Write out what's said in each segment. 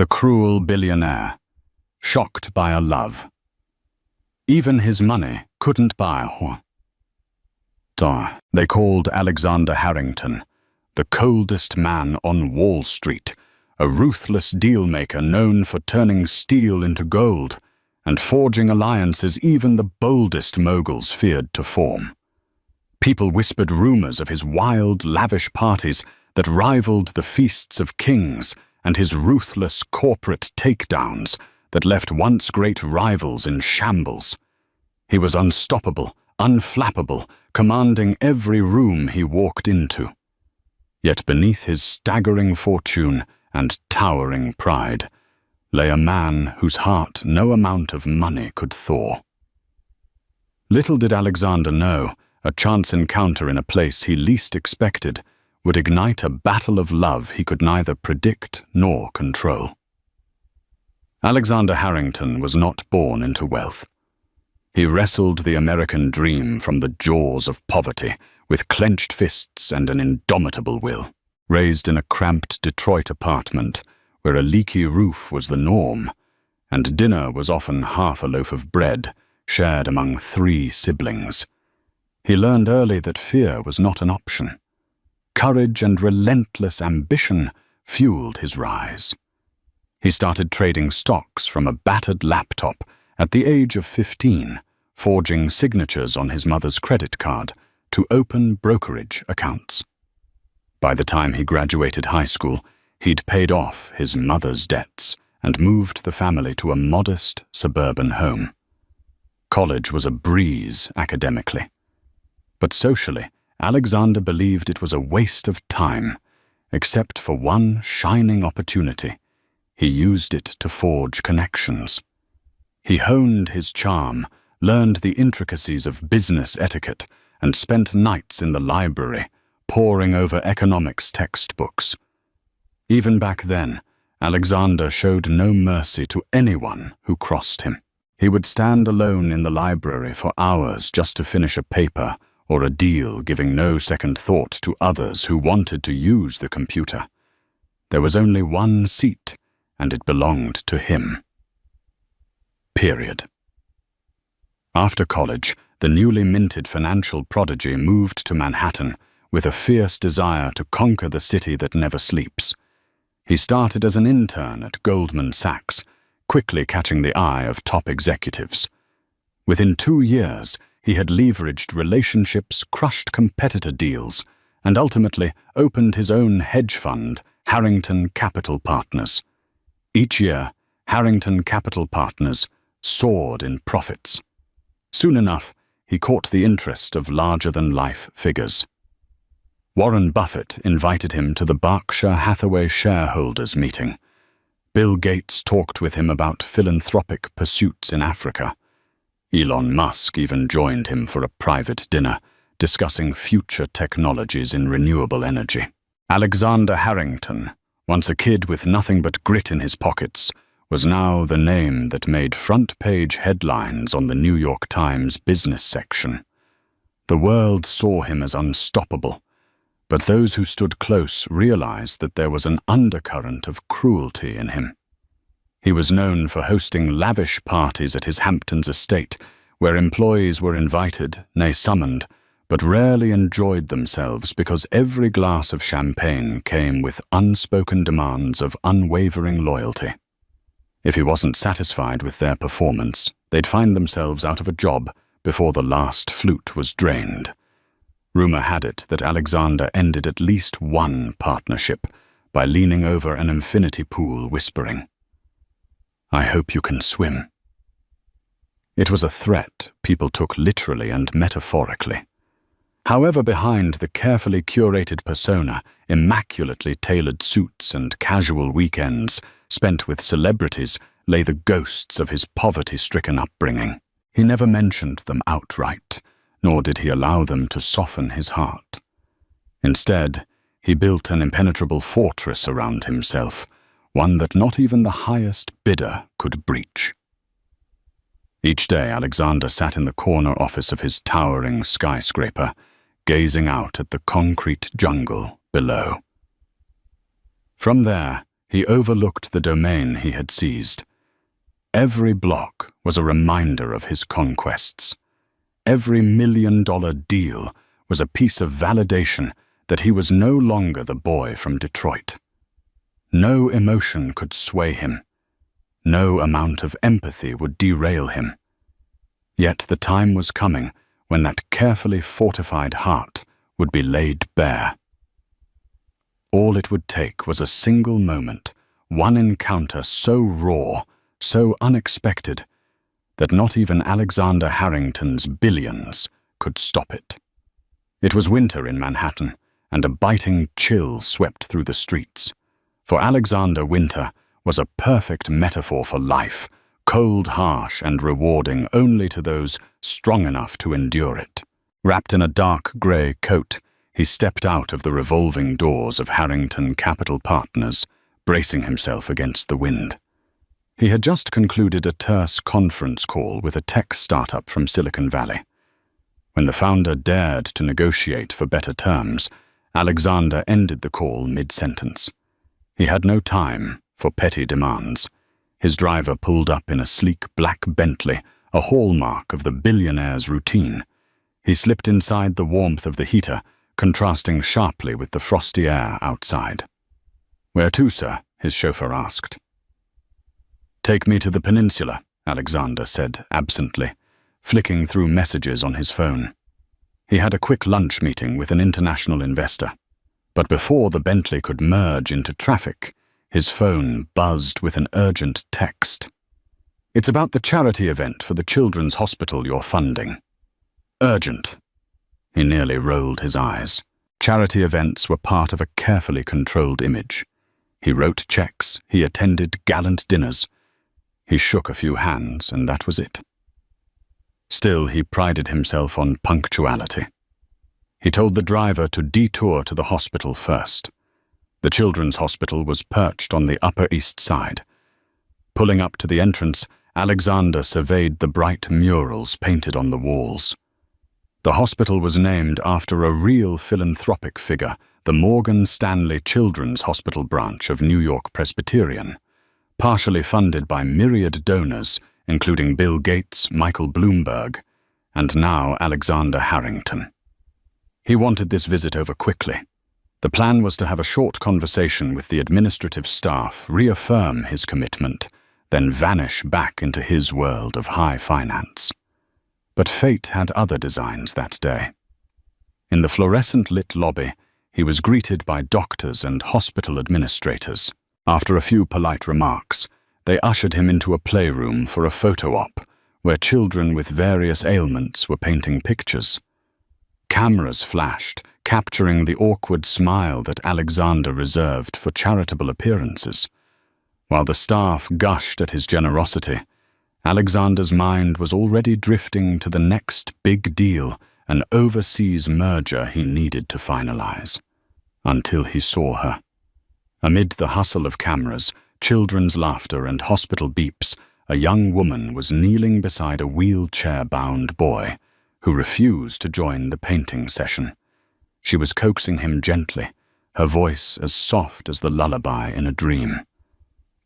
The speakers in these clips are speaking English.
The cruel billionaire, shocked by a love. Even his money couldn't buy her. They called Alexander Harrington the coldest man on Wall Street, a ruthless dealmaker known for turning steel into gold and forging alliances even the boldest moguls feared to form. People whispered rumors of his wild, lavish parties that rivaled the feasts of kings and his ruthless corporate takedowns that left once great rivals in shambles. He was unstoppable, unflappable, commanding every room he walked into. Yet beneath his staggering fortune and towering pride lay a man whose heart no amount of money could thaw. Little did Alexander know, a chance encounter in a place he least expected would ignite a battle of love he could neither predict nor control. Alexander Harrington was not born into wealth. He wrestled the American dream from the jaws of poverty with clenched fists and an indomitable will. Raised in a cramped Detroit apartment where a leaky roof was the norm, and dinner was often half a loaf of bread shared among 3 siblings, he learned early that fear was not an option. Courage and relentless ambition fueled his rise. He started trading stocks from a battered laptop at the age of 15, forging signatures on his mother's credit card to open brokerage accounts. By the time he graduated high school, he'd paid off his mother's debts and moved the family to a modest suburban home. College was a breeze academically, but socially, Alexander believed it was a waste of time, except for one shining opportunity. He used it to forge connections. He honed his charm, learned the intricacies of business etiquette, and spent nights in the library, poring over economics textbooks. Even back then, Alexander showed no mercy to anyone who crossed him. He would stand alone in the library for hours just to finish a paper or a deal, giving no second thought to others who wanted to use the computer. There was only one seat, and it belonged to him. Period. After college, the newly minted financial prodigy moved to Manhattan with a fierce desire to conquer the city that never sleeps. He started as an intern at Goldman Sachs, quickly catching the eye of top executives. Within 2 years, he had leveraged relationships, crushed competitor deals, and ultimately opened his own hedge fund, Harrington Capital Partners. Each year, Harrington Capital Partners soared in profits. Soon enough, he caught the interest of larger-than-life figures. Warren Buffett invited him to the Berkshire Hathaway shareholders meeting. Bill Gates talked with him about philanthropic pursuits in Africa. Elon Musk even joined him for a private dinner, discussing future technologies in renewable energy. Alexander Harrington, once a kid with nothing but grit in his pockets, was now the name that made front-page headlines on the New York Times business section. The world saw him as unstoppable, but those who stood close realized that there was an undercurrent of cruelty in him. He was known for hosting lavish parties at his Hamptons estate, where employees were invited, nay summoned, but rarely enjoyed themselves because every glass of champagne came with unspoken demands of unwavering loyalty. If he wasn't satisfied with their performance, they'd find themselves out of a job before the last flute was drained. Rumor had it that Alexander ended at least one partnership by leaning over an infinity pool whispering, "I hope you can swim." It was a threat people took literally and metaphorically. However, behind the carefully curated persona, immaculately tailored suits and casual weekends spent with celebrities lay the ghosts of his poverty-stricken upbringing. He never mentioned them outright, nor did he allow them to soften his heart. Instead, he built an impenetrable fortress around himself, one that not even the highest bidder could breach. Each day, Alexander sat in the corner office of his towering skyscraper, gazing out at the concrete jungle below. From there, he overlooked the domain he had seized. Every block was a reminder of his conquests. Every million-dollar deal was a piece of validation that he was no longer the boy from Detroit. No emotion could sway him. No amount of empathy would derail him. Yet the time was coming when that carefully fortified heart would be laid bare. All it would take was a single moment, one encounter so raw, so unexpected, that not even Alexander Harrington's billions could stop it. It was winter in Manhattan, and a biting chill swept through the streets. For Alexander, winter was a perfect metaphor for life, cold, harsh, and rewarding only to those strong enough to endure it. Wrapped in a dark grey coat, he stepped out of the revolving doors of Harrington Capital Partners, bracing himself against the wind. He had just concluded a terse conference call with a tech startup from Silicon Valley. When the founder dared to negotiate for better terms, Alexander ended the call mid-sentence. He had no time for petty demands. His driver pulled up in a sleek black Bentley, a hallmark of the billionaire's routine. He slipped inside the warmth of the heater, contrasting sharply with the frosty air outside. "Where to, sir?" his chauffeur asked. "Take me to the peninsula," Alexander said absently, flicking through messages on his phone. He had a quick lunch meeting with an international investor. But before the Bentley could merge into traffic, his phone buzzed with an urgent text. "It's about the charity event for the children's hospital you're funding." Urgent. He nearly rolled his eyes. Charity events were part of a carefully controlled image. He wrote checks, he attended gallant dinners. He shook a few hands, and that was it. Still, he prided himself on punctuality. He told the driver to detour to the hospital first. The children's hospital was perched on the Upper East Side. Pulling up to the entrance, Alexander surveyed the bright murals painted on the walls. The hospital was named after a real philanthropic figure, the Morgan Stanley Children's Hospital branch of New York Presbyterian, partially funded by myriad donors, including Bill Gates, Michael Bloomberg, and now Alexander Harrington. He wanted this visit over quickly. The plan was to have a short conversation with the administrative staff, reaffirm his commitment, then vanish back into his world of high finance. But fate had other designs that day. In the fluorescent-lit lobby, he was greeted by doctors and hospital administrators. After a few polite remarks, they ushered him into a playroom for a photo op, where children with various ailments were painting pictures. Cameras flashed, capturing the awkward smile that Alexander reserved for charitable appearances. While the staff gushed at his generosity, Alexander's mind was already drifting to the next big deal, an overseas merger he needed to finalize. Until he saw her. Amid the hustle of cameras, children's laughter, and hospital beeps, a young woman was kneeling beside a wheelchair-bound boy who refused to join the painting session. She was coaxing him gently, her voice as soft as the lullaby in a dream.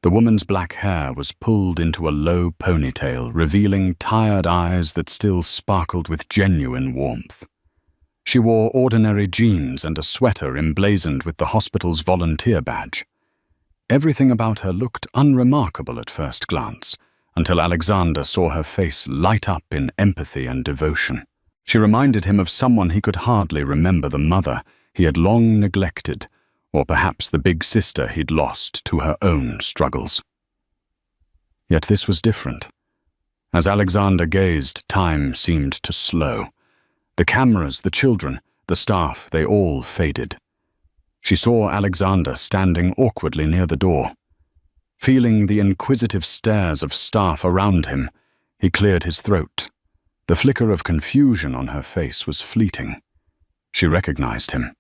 The woman's black hair was pulled into a low ponytail, revealing tired eyes that still sparkled with genuine warmth. She wore ordinary jeans and a sweater emblazoned with the hospital's volunteer badge. Everything about her looked unremarkable at first glance, until Alexander saw her face light up in empathy and devotion. She reminded him of someone he could hardly remember, the mother he had long neglected, or perhaps the big sister he'd lost to her own struggles. Yet this was different. As Alexander gazed, time seemed to slow. The cameras, the children, the staff, they all faded. She saw Alexander standing awkwardly near the door. Feeling the inquisitive stares of staff around him, he cleared his throat. The flicker of confusion on her face was fleeting. She recognized him.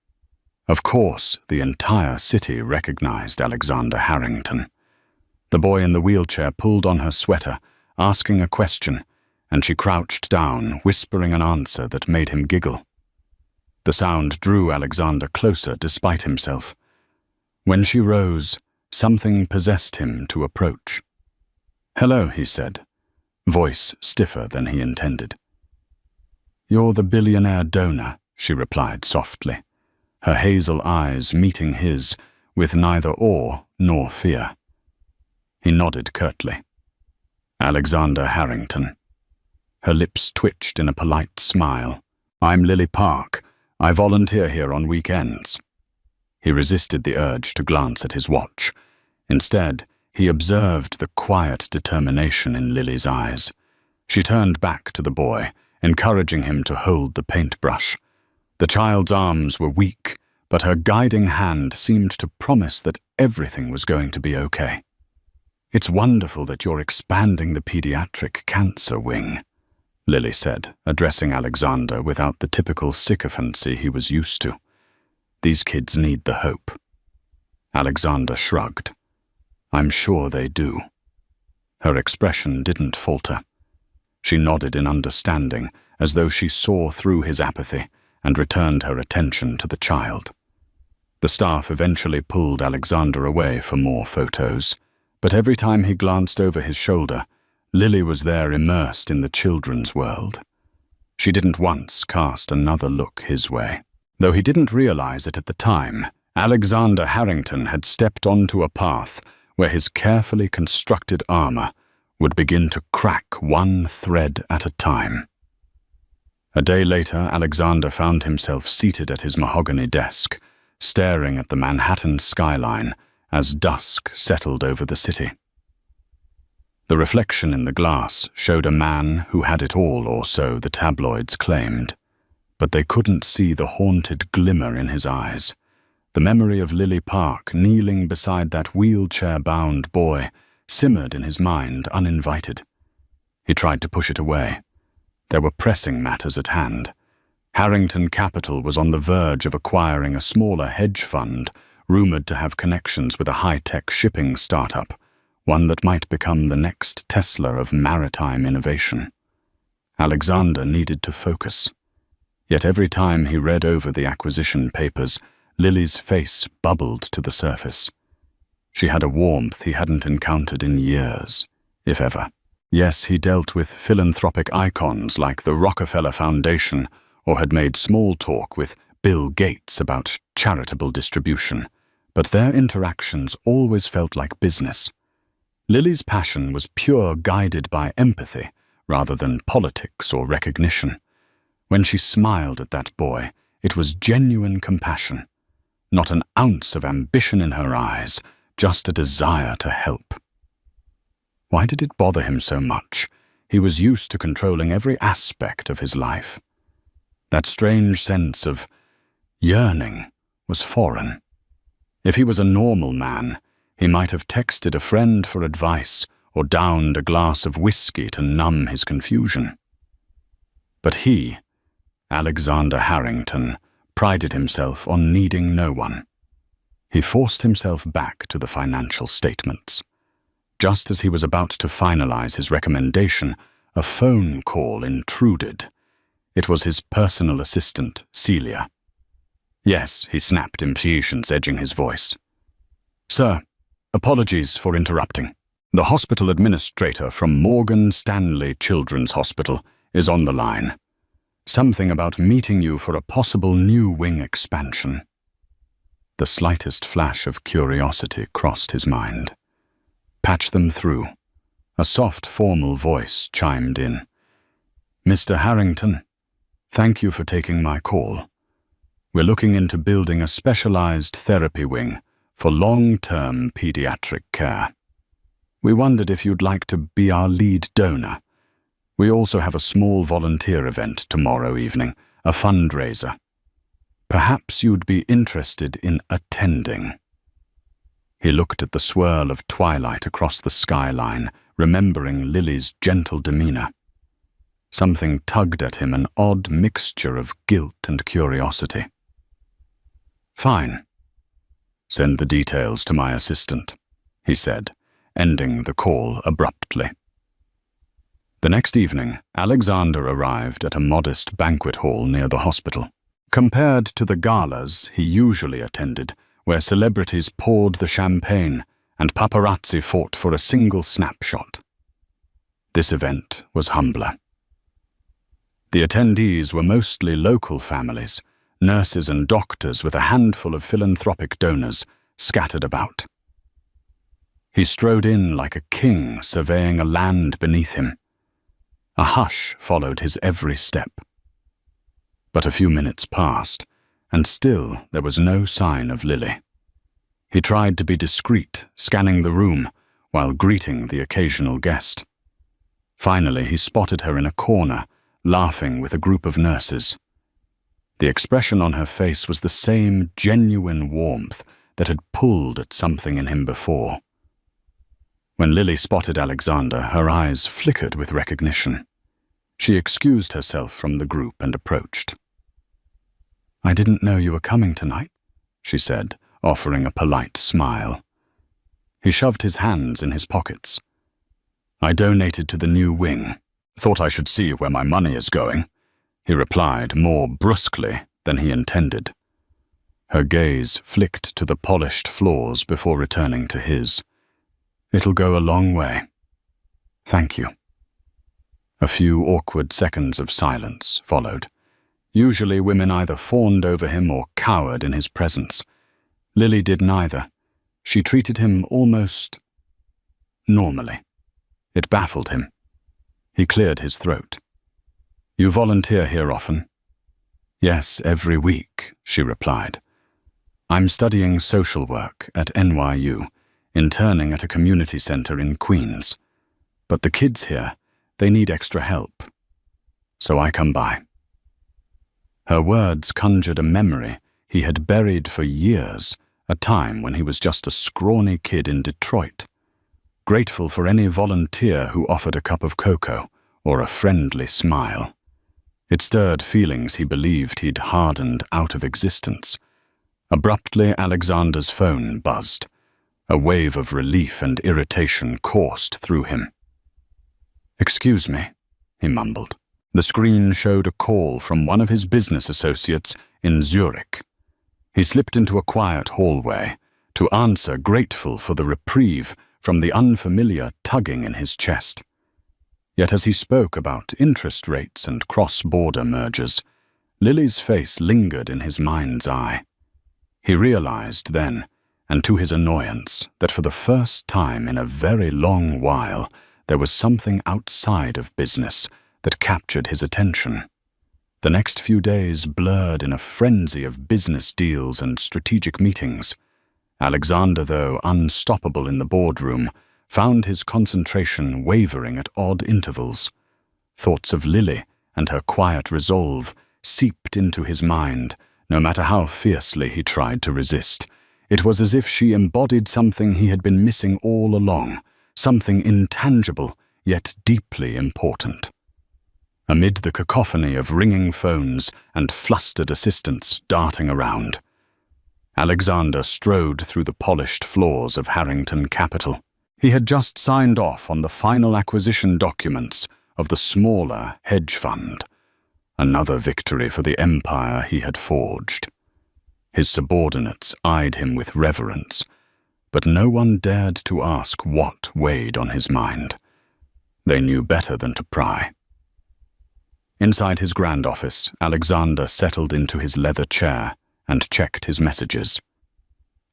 Of course, the entire city recognized Alexander Harrington. The boy in the wheelchair pulled on her sweater, asking a question, and she crouched down, whispering an answer that made him giggle. The sound drew Alexander closer despite himself. When she rose, something possessed him to approach. "Hello," he said, voice stiffer than he intended. "You're the billionaire donor," she replied softly, her hazel eyes meeting his with neither awe nor fear. He nodded curtly. "Alexander Harrington." Her lips twitched in a polite smile. "I'm Lily Park. I volunteer here on weekends." He resisted the urge to glance at his watch. Instead, he observed the quiet determination in Lily's eyes. She turned back to the boy, encouraging him to hold the paintbrush. The child's arms were weak, but her guiding hand seemed to promise that everything was going to be okay. "It's wonderful that you're expanding the pediatric cancer wing," Lily said, addressing Alexander without the typical sycophancy he was used to. "These kids need the hope." Alexander shrugged. "I'm sure they do." Her expression didn't falter. She nodded in understanding, as though she saw through his apathy, and returned her attention to the child. The staff eventually pulled Alexander away for more photos, but every time he glanced over his shoulder, Lily was there immersed in the children's world. She didn't once cast another look his way. Though he didn't realize it at the time, Alexander Harrington had stepped onto a path where his carefully constructed armor would begin to crack one thread at a time. A day later, Alexander found himself seated at his mahogany desk, staring at the Manhattan skyline as dusk settled over the city. The reflection in the glass showed a man who had it all, or so the tabloids claimed, but they couldn't see the haunted glimmer in his eyes. The memory of Lily Park kneeling beside that wheelchair-bound boy simmered in his mind uninvited. He tried to push it away. There were pressing matters at hand. Harrington Capital was on the verge of acquiring a smaller hedge fund, rumored to have connections with a high-tech shipping startup, one that might become the next Tesla of maritime innovation. Alexander needed to focus. Yet every time he read over the acquisition papers, Lily's face bubbled to the surface. She had a warmth he hadn't encountered in years, if ever. Yes, he dealt with philanthropic icons like the Rockefeller Foundation, or had made small talk with Bill Gates about charitable distribution, but their interactions always felt like business. Lily's passion was pure, guided by empathy rather than politics or recognition. When she smiled at that boy, it was genuine compassion. Not an ounce of ambition in her eyes, just a desire to help. Why did it bother him so much? He was used to controlling every aspect of his life. That strange sense of yearning was foreign. If he was a normal man, he might have texted a friend for advice or downed a glass of whiskey to numb his confusion. But he, Alexander Harrington, prided himself on needing no one. He forced himself back to the financial statements. Just as he was about to finalize his recommendation, a phone call intruded. It was his personal assistant, Celia. "Yes," he snapped, impatience edging his voice. "Sir, apologies for interrupting. The hospital administrator from Morgan Stanley Children's Hospital is on the line. Something about meeting you for a possible new wing expansion." The slightest flash of curiosity crossed his mind. "Patch them through." A soft, formal voice chimed in. "Mr. Harrington, thank you for taking my call. We're looking into building a specialized therapy wing for long-term pediatric care. We wondered if you'd like to be our lead donor. We also have a small volunteer event tomorrow evening, a fundraiser. Perhaps you'd be interested in attending." He looked at the swirl of twilight across the skyline, remembering Lily's gentle demeanor. Something tugged at him, an odd mixture of guilt and curiosity. "Fine. Send the details to my assistant," he said, ending the call abruptly. The next evening, Alexander arrived at a modest banquet hall near the hospital. Compared to the galas he usually attended, where celebrities poured the champagne, and paparazzi fought for a single snapshot. This event was humbler. The attendees were mostly local families, nurses and doctors with a handful of philanthropic donors scattered about. He strode in like a king surveying a land beneath him. A hush followed his every step. But a few minutes passed, and still there was no sign of Lily. He tried to be discreet, scanning the room while greeting the occasional guest. Finally, he spotted her in a corner, laughing with a group of nurses. The expression on her face was the same genuine warmth that had pulled at something in him before. When Lily spotted Alexander, her eyes flickered with recognition. She excused herself from the group and approached. "I didn't know you were coming tonight," she said, offering a polite smile. He shoved his hands in his pockets. "I donated to the new wing. Thought I should see where my money is going," he replied more brusquely than he intended. Her gaze flicked to the polished floors before returning to his. "It'll go a long way. Thank you." A few awkward seconds of silence followed. Usually women either fawned over him or cowered in his presence. Lily did neither. She treated him almost normally. It baffled him. He cleared his throat. "You volunteer here often?" "Yes, every week," she replied. "I'm studying social work at NYU, interning at a community center in Queens. But the kids here, they need extra help. So I come by." Her words conjured a memory he had buried for years, a time when he was just a scrawny kid in Detroit, grateful for any volunteer who offered a cup of cocoa or a friendly smile. It stirred feelings he believed he'd hardened out of existence. Abruptly, Alexander's phone buzzed. A wave of relief and irritation coursed through him. "Excuse me," he mumbled. The screen showed a call from one of his business associates in Zurich. He slipped into a quiet hallway to answer, grateful for the reprieve from the unfamiliar tugging in his chest. Yet as he spoke about interest rates and cross-border mergers, Lily's face lingered in his mind's eye. He realized then, and to his annoyance, that for the first time in a very long while, there was something outside of business that captured his attention. The next few days blurred in a frenzy of business deals and strategic meetings. Alexander, though unstoppable in the boardroom, found his concentration wavering at odd intervals. Thoughts of Lily and her quiet resolve seeped into his mind, no matter how fiercely he tried to resist. It was as if she embodied something he had been missing all along, something intangible yet deeply important. Amid the cacophony of ringing phones and flustered assistants darting around, Alexander strode through the polished floors of Harrington Capital. He had just signed off on the final acquisition documents of the smaller hedge fund, another victory for the empire he had forged. His subordinates eyed him with reverence, but no one dared to ask what weighed on his mind. They knew better than to pry. Inside his grand office, Alexander settled into his leather chair and checked his messages.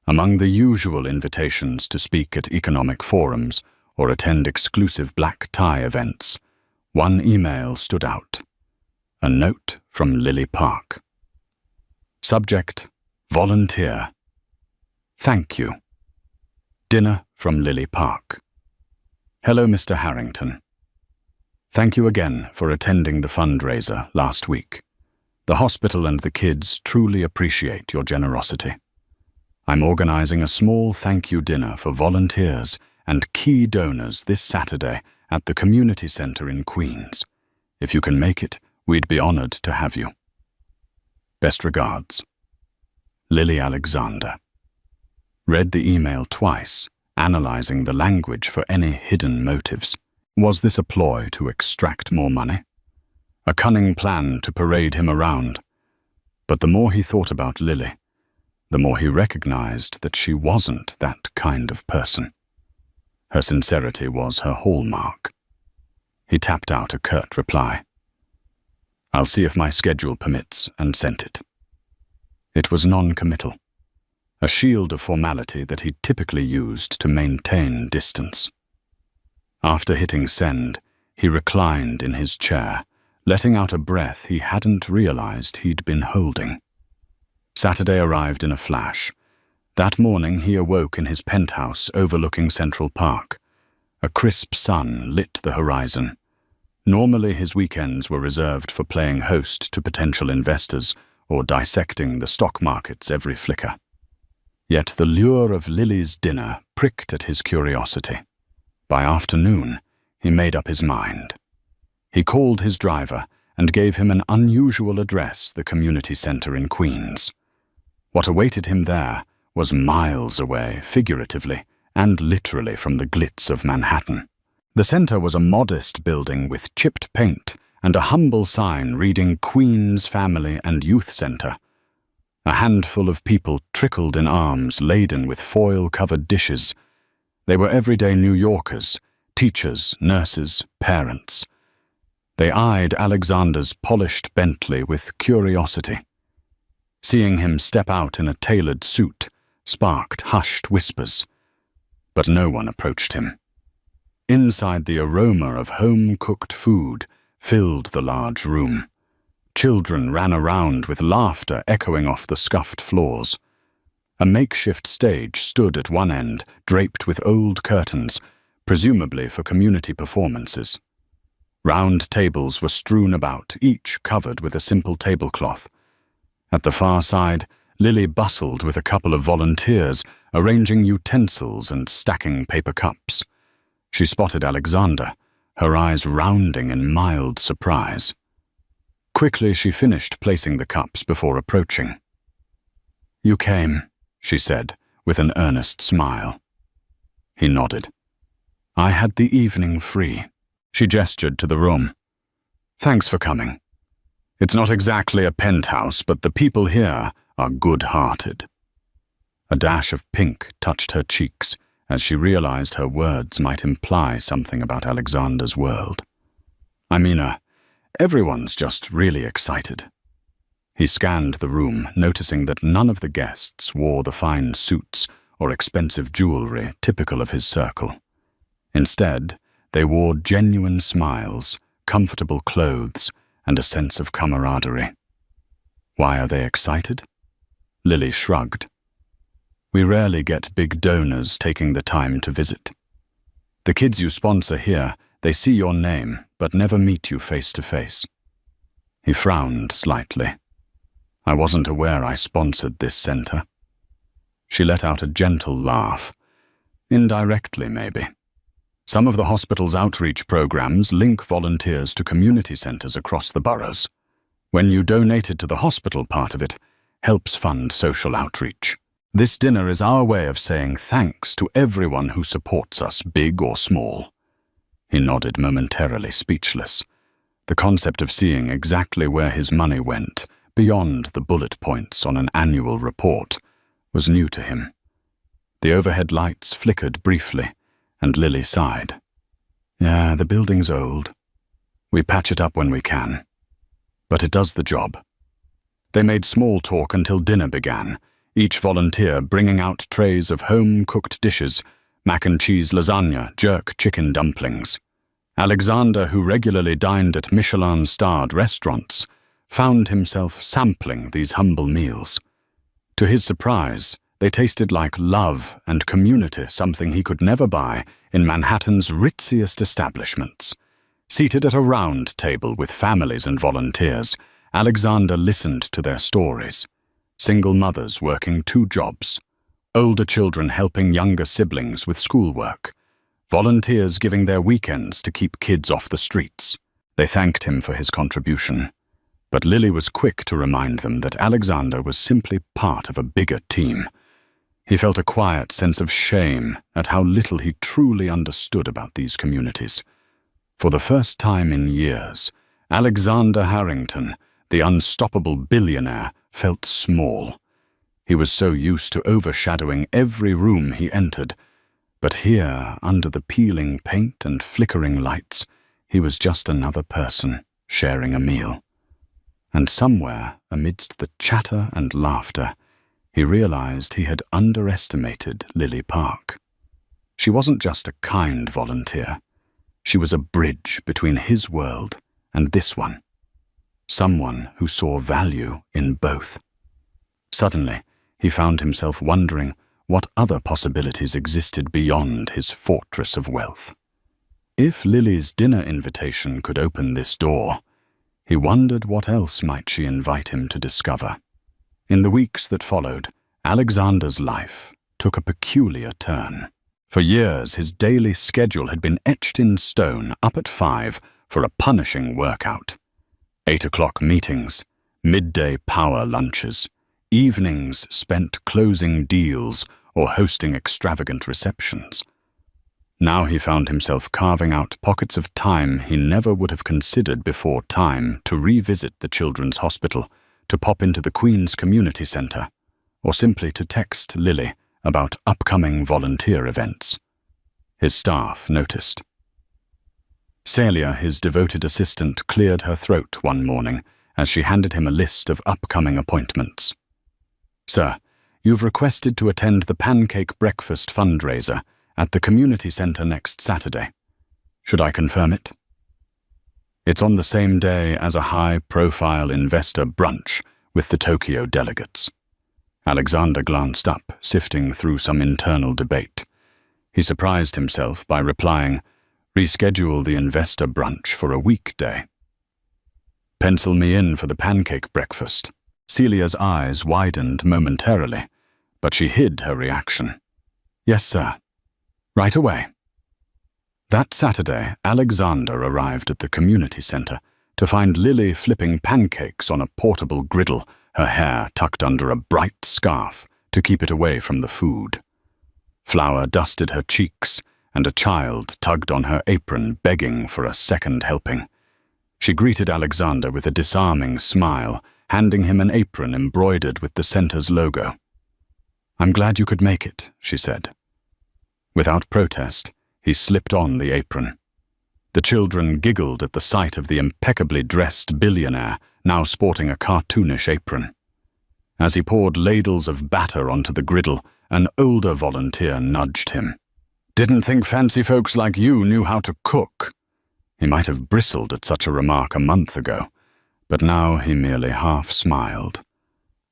Among the usual invitations to speak at economic forums or attend exclusive black tie events, one email stood out. A note from Lily Park. Subject: Volunteer. Thank you. Dinner from Lily Park. Hello, Mr. Harrington. Thank you again for attending the fundraiser last week. The hospital and the kids truly appreciate your generosity. I'm organizing a small thank you dinner for volunteers and key donors this Saturday at the community center in Queens. If you can make it, we'd be honored to have you. Best regards. Lily Alexander. Read the email twice, analyzing the language for any hidden motives. Was this a ploy to extract more money? A cunning plan to parade him around? But the more he thought about Lily, the more he recognized that she wasn't that kind of person. Her sincerity was her hallmark. He tapped out a curt reply. "I'll see if my schedule permits," and sent it. It was non-committal, a shield of formality that he typically used to maintain distance. After hitting send, he reclined in his chair, letting out a breath he hadn't realized he'd been holding. Saturday arrived in a flash. That morning he awoke in his penthouse overlooking Central Park. A crisp sun lit the horizon. Normally his weekends were reserved for playing host to potential investors or dissecting the stock market's every flicker. Yet the lure of Lily's dinner pricked at his curiosity. By afternoon, he made up his mind. He called his driver and gave him an unusual address, the community center in Queens. What awaited him there was miles away, figuratively and literally, from the glitz of Manhattan. The center was a modest building with chipped paint and a humble sign reading Queens Family and Youth Center. A handful of people trickled in arms laden with foil-covered dishes. They were everyday New Yorkers, teachers, nurses, parents. They eyed Alexander's polished Bentley with curiosity. Seeing him step out in a tailored suit sparked hushed whispers, but no one approached him. Inside, the aroma of home-cooked food filled the large room. Children ran around with laughter echoing off the scuffed floors. A makeshift stage stood at one end, draped with old curtains, presumably for community performances. Round tables were strewn about, each covered with a simple tablecloth. At the far side, Lily bustled with a couple of volunteers, arranging utensils and stacking paper cups. She spotted Alexander, her eyes rounding in mild surprise. Quickly she finished placing the cups before approaching. "You came," she said, with an earnest smile. He nodded. "I had the evening free." She gestured to the room. "Thanks for coming. It's not exactly a penthouse, but the people here are good-hearted." A dash of pink touched her cheeks as she realized her words might imply something about Alexander's world. Everyone's just really excited." He scanned the room, noticing that none of the guests wore the fine suits or expensive jewelry typical of his circle. Instead, they wore genuine smiles, comfortable clothes, and a sense of camaraderie. "Why are they excited?" Lily shrugged. "We rarely get big donors taking the time to visit. The kids you sponsor here, they see your name, but never meet you face to face." He frowned slightly. "I wasn't aware I sponsored this center." She let out a gentle laugh. "Indirectly, maybe. Some of the hospital's outreach programs link volunteers to community centers across the boroughs. When you donated to the hospital part of it, helps fund social outreach. This dinner is our way of saying thanks to everyone who supports us, big or small." He nodded, momentarily speechless. The concept of seeing exactly where his money went, beyond the bullet points on an annual report, was new to him. The overhead lights flickered briefly, and Lily sighed. "Yeah, the building's old. We patch it up when we can. But it does the job." They made small talk until dinner began, each volunteer bringing out trays of home-cooked dishes, mac and cheese lasagna, jerk chicken dumplings. Alexander, who regularly dined at Michelin-starred restaurants, found himself sampling these humble meals. To his surprise, they tasted like love and community, something he could never buy in Manhattan's ritziest establishments. Seated at a round table with families and volunteers, Alexander listened to their stories. Single mothers working 2 jobs, older children helping younger siblings with schoolwork, volunteers giving their weekends to keep kids off the streets. They thanked him for his contribution, but Lily was quick to remind them that Alexander was simply part of a bigger team. He felt a quiet sense of shame at how little he truly understood about these communities. For the first time in years, Alexander Harrington, the unstoppable billionaire, felt small. He was so used to overshadowing every room he entered, but here, under the peeling paint and flickering lights, he was just another person sharing a meal. And somewhere, amidst the chatter and laughter, he realized he had underestimated Lily Park. She wasn't just a kind volunteer. She was a bridge between his world and this one. Someone who saw value in both. Suddenly, he found himself wondering what other possibilities existed beyond his fortress of wealth. If Lily's dinner invitation could open this door, he wondered what else might she invite him to discover. In the weeks that followed, Alexander's life took a peculiar turn. For years, his daily schedule had been etched in stone up at 5 for a punishing workout. 8 o'clock meetings, midday power lunches, evenings spent closing deals or hosting extravagant receptions. Now he found himself carving out pockets of time he never would have considered before time to revisit the Children's Hospital, to pop into the Queen's Community Centre, or simply to text Lily about upcoming volunteer events. His staff noticed. Celia, his devoted assistant, cleared her throat one morning as she handed him a list of upcoming appointments. "Sir, you've requested to attend the pancake breakfast fundraiser at the community centre next Saturday. Should I confirm it?" It's on the same day as a high-profile investor brunch with the Tokyo delegates. Alexander glanced up, sifting through some internal debate. He surprised himself by replying, "Reschedule the investor brunch for a weekday." "Pencil me in for the pancake breakfast." Celia's eyes widened momentarily, but she hid her reaction. "Yes, sir. Right away." That Saturday, Alexander arrived at the community centre to find Lily flipping pancakes on a portable griddle, her hair tucked under a bright scarf to keep it away from the food. Flour dusted her cheeks, and a child tugged on her apron, begging for a second helping. She greeted Alexander with a disarming smile, handing him an apron embroidered with the centre's logo. "I'm glad you could make it," she said. Without protest, he slipped on the apron. The children giggled at the sight of the impeccably dressed billionaire, now sporting a cartoonish apron. As he poured ladles of batter onto the griddle, an older volunteer nudged him. "Didn't think fancy folks like you knew how to cook." He might have bristled at such a remark a month ago, but now he merely half-smiled.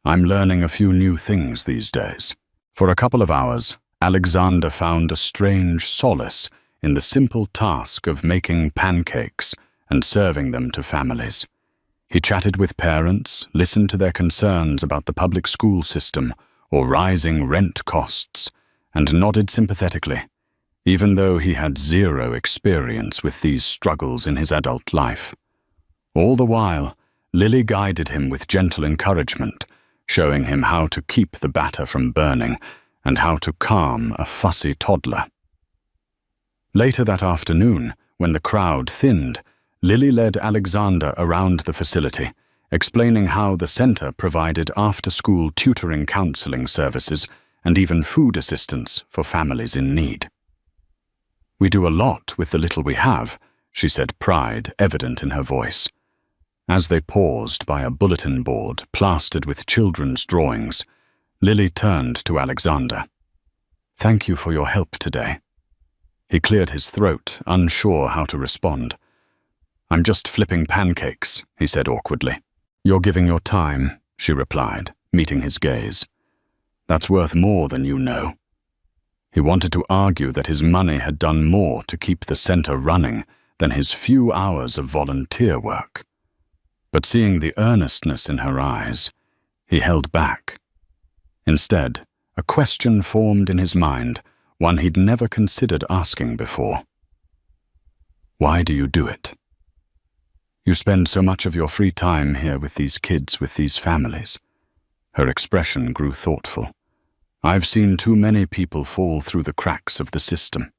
"I'm learning a few new things these days." For a couple of hours, Alexander found a strange solace in the simple task of making pancakes and serving them to families. He chatted with parents, listened to their concerns about the public school system or rising rent costs, and nodded sympathetically, even though he had zero experience with these struggles in his adult life. All the while, Lily guided him with gentle encouragement, showing him how to keep the batter from burning and how to calm a fussy toddler. Later that afternoon, when the crowd thinned, Lily led Alexander around the facility, explaining how the centre provided after-school tutoring counselling services and even food assistance for families in need. "We do a lot with the little we have," she said, pride evident in her voice. As they paused by a bulletin board plastered with children's drawings, Lily turned to Alexander. "Thank you for your help today." He cleared his throat, unsure how to respond. "I'm just flipping pancakes," he said awkwardly. "You're giving your time," she replied, meeting his gaze. "That's worth more than you know." He wanted to argue that his money had done more to keep the centre running than his few hours of volunteer work. But seeing the earnestness in her eyes, he held back. Instead, a question formed in his mind, one he'd never considered asking before. "Why do you do it? You spend so much of your free time here with these kids, with these families." Her expression grew thoughtful. "I've seen too many people fall through the cracks of the system.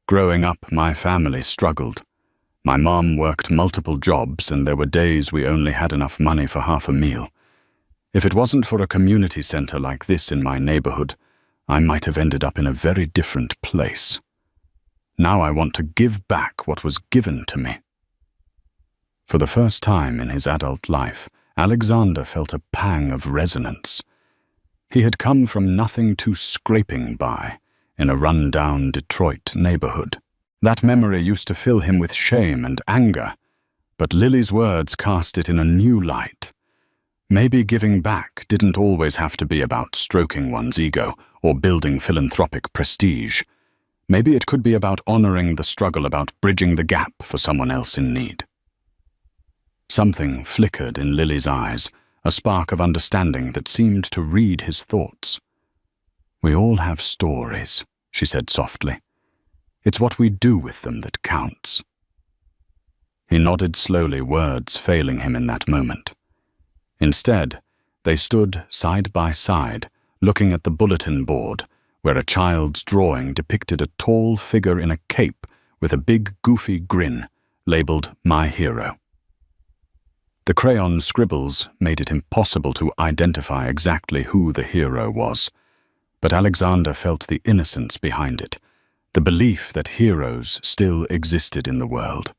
Growing up, my family struggled. My mom worked multiple jobs, and there were days we only had enough money for half a meal. If it wasn't for a community center like this in my neighborhood, I might have ended up in a very different place. Now I want to give back what was given to me." For the first time in his adult life, Alexander felt a pang of resonance. He had come from nothing too scraping by in a run-down Detroit neighborhood. That memory used to fill him with shame and anger, but Lily's words cast it in a new light. Maybe giving back didn't always have to be about stroking one's ego or building philanthropic prestige. Maybe it could be about honoring the struggle, about bridging the gap for someone else in need. Something flickered in Lily's eyes, a spark of understanding that seemed to read his thoughts. "We all have stories," she said softly. "It's what we do with them that counts." He nodded slowly, words failing him in that moment. Instead, they stood side by side, looking at the bulletin board, where a child's drawing depicted a tall figure in a cape with a big, goofy grin, labeled "My Hero." The crayon scribbles made it impossible to identify exactly who the hero was, but Alexander felt the innocence behind it, the belief that heroes still existed in the world.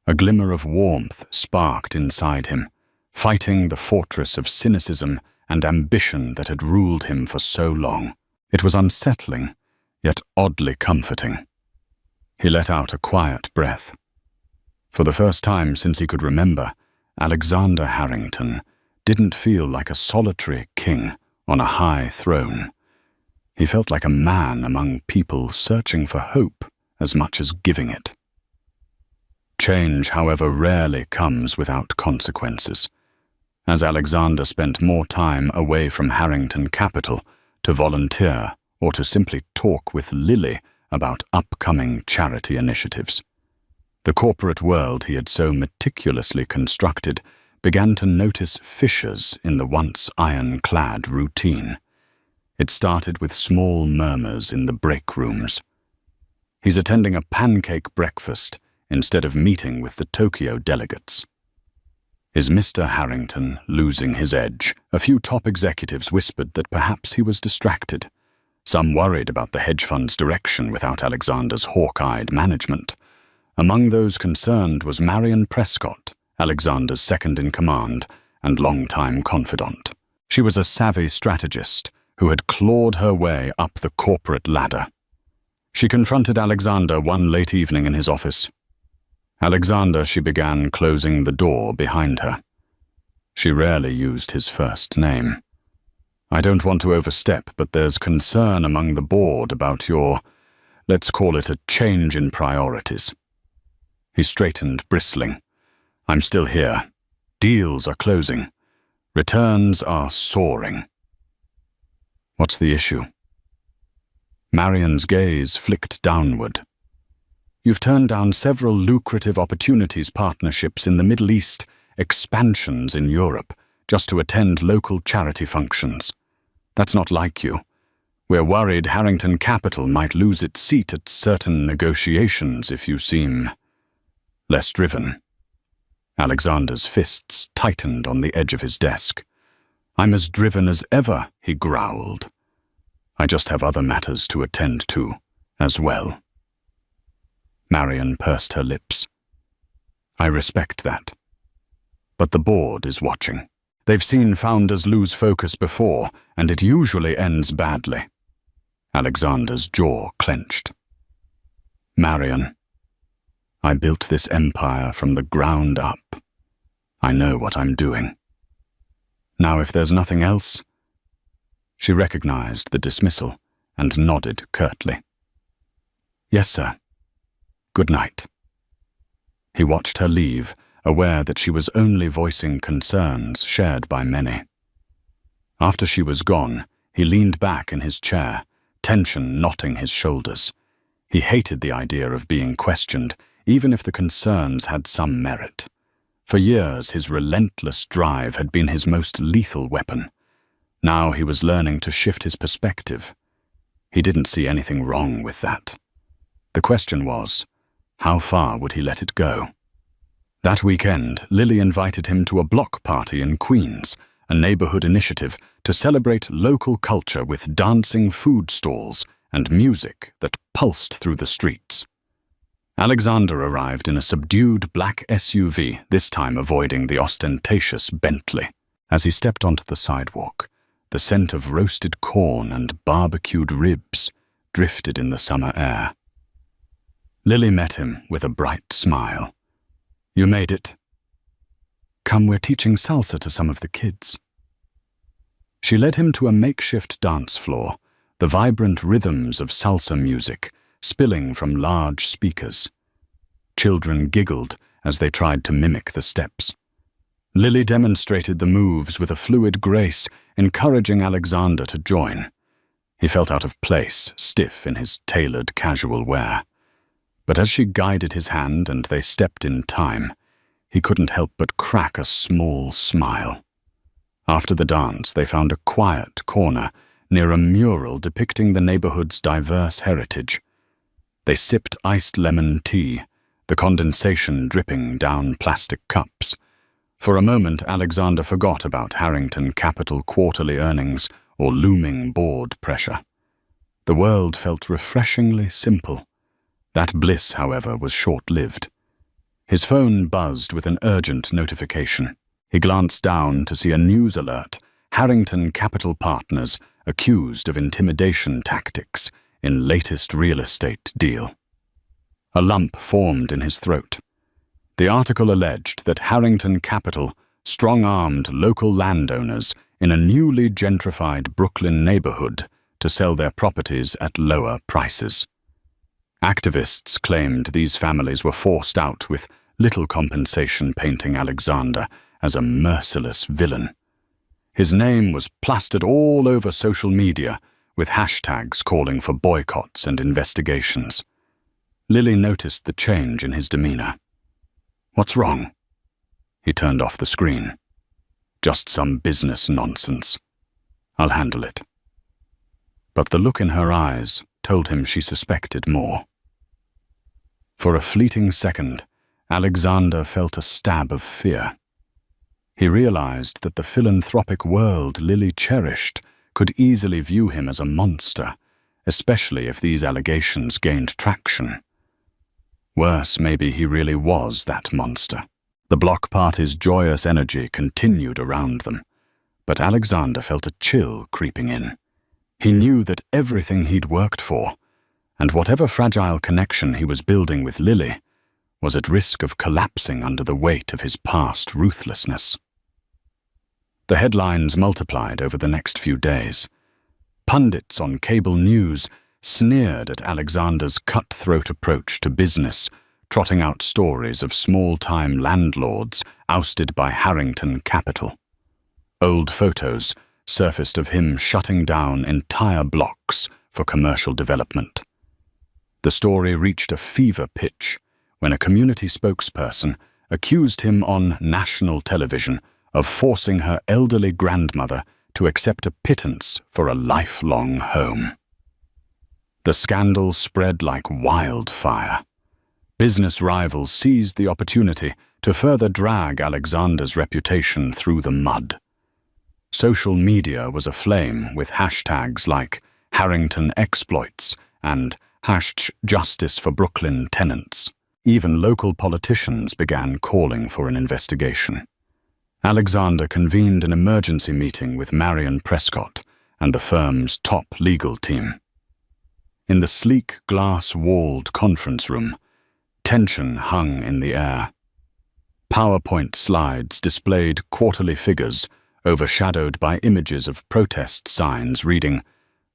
A glimmer of warmth sparked inside him, fighting the fortress of cynicism and ambition that had ruled him for so long. It was unsettling, yet oddly comforting. He let out a quiet breath. For the first time since he could remember, Alexander Harrington didn't feel like a solitary king on a high throne. He felt like a man among people searching for hope as much as giving it. Change, however, rarely comes without consequences. As Alexander spent more time away from Harrington Capital to volunteer or to simply talk with Lily about upcoming charity initiatives, the corporate world he had so meticulously constructed began to notice fissures in the once ironclad routine. It started with small murmurs in the break rooms. He's attending a pancake breakfast instead of meeting with the Tokyo delegates. Is Mr. Harrington losing his edge? A few top executives whispered that perhaps he was distracted. Some worried about the hedge fund's direction without Alexander's hawk-eyed management. Among those concerned was Marion Prescott, Alexander's second-in-command and longtime confidant. She was a savvy strategist who had clawed her way up the corporate ladder. She confronted Alexander one late evening in his office. "Alexander," she began, closing the door behind her. She rarely used his first name. "I don't want to overstep, but there's concern among the board about your, let's call it a change in priorities." He straightened, bristling. "I'm still here. Deals are closing. Returns are soaring." "What's the issue?" Marion's gaze flicked downward. "You've turned down several lucrative opportunities, partnerships in the Middle East, expansions in Europe, just to attend local charity functions. That's not like you. We're worried Harrington Capital might lose its seat at certain negotiations if you seem less driven." Alexander's fists tightened on the edge of his desk. "I'm as driven as ever," he growled. "I just have other matters to attend to, as well." Marion pursed her lips. "I respect that. But the board is watching. They've seen founders lose focus before, and it usually ends badly." Alexander's jaw clenched. "Marion, I built this empire from the ground up. I know what I'm doing. Now, if there's nothing else..." She recognized the dismissal and nodded curtly. "Yes, sir. Good night." He watched her leave, aware that she was only voicing concerns shared by many. After she was gone, he leaned back in his chair, tension knotting his shoulders. He hated the idea of being questioned, even if the concerns had some merit. For years, his relentless drive had been his most lethal weapon. Now he was learning to shift his perspective. He didn't see anything wrong with that. The question was, how far would he let it go? That weekend, Lily invited him to a block party in Queens, a neighborhood initiative to celebrate local culture with dancing food stalls and music that pulsed through the streets. Alexander arrived in a subdued black SUV, this time avoiding the ostentatious Bentley. As he stepped onto the sidewalk, the scent of roasted corn and barbecued ribs drifted in the summer air. Lily met him with a bright smile. "You made it. Come, we're teaching salsa to some of the kids." She led him to a makeshift dance floor, the vibrant rhythms of salsa music spilling from large speakers. Children giggled as they tried to mimic the steps. Lily demonstrated the moves with a fluid grace, encouraging Alexander to join. He felt out of place, stiff in his tailored casual wear. But as she guided his hand and they stepped in time, he couldn't help but crack a small smile. After the dance, they found a quiet corner near a mural depicting the neighborhood's diverse heritage. They sipped iced lemon tea, the condensation dripping down plastic cups. For a moment, Alexander forgot about Harrington Capital quarterly earnings or looming board pressure. The world felt refreshingly simple. That bliss, however, was short-lived. His phone buzzed with an urgent notification. He glanced down to see a news alert: Harrington Capital Partners accused of intimidation tactics in latest real estate deal. A lump formed in his throat. The article alleged that Harrington Capital strong-armed local landowners in a newly gentrified Brooklyn neighborhood to sell their properties at lower prices. Activists claimed these families were forced out with little compensation, painting Alexander as a merciless villain. His name was plastered all over social media, with hashtags calling for boycotts and investigations. Lily noticed the change in his demeanor. "What's wrong?" He turned off the screen. "Just some business nonsense. I'll handle it." But the look in her eyes told him she suspected more. For a fleeting second, Alexander felt a stab of fear. He realized that the philanthropic world Lily cherished could easily view him as a monster, especially if these allegations gained traction. Worse, maybe he really was that monster. The block party's joyous energy continued around them, but Alexander felt a chill creeping in. He knew that everything he'd worked for, and whatever fragile connection he was building with Lily, was at risk of collapsing under the weight of his past ruthlessness. The headlines multiplied over the next few days. Pundits on cable news sneered at Alexander's cutthroat approach to business, trotting out stories of small-time landlords ousted by Harrington Capital. Old photos surfaced of him shutting down entire blocks for commercial development. The story reached a fever pitch when a community spokesperson accused him on national television of forcing her elderly grandmother to accept a pittance for a lifelong home. The scandal spread like wildfire. Business rivals seized the opportunity to further drag Alexander's reputation through the mud. Social media was aflame with hashtags like Harrington Exploits and #Justice for Brooklyn Tenants. Even local politicians began calling for an investigation. Alexander convened an emergency meeting with Marion Prescott and the firm's top legal team. In the sleek, glass-walled conference room, tension hung in the air. PowerPoint slides displayed quarterly figures overshadowed by images of protest signs reading,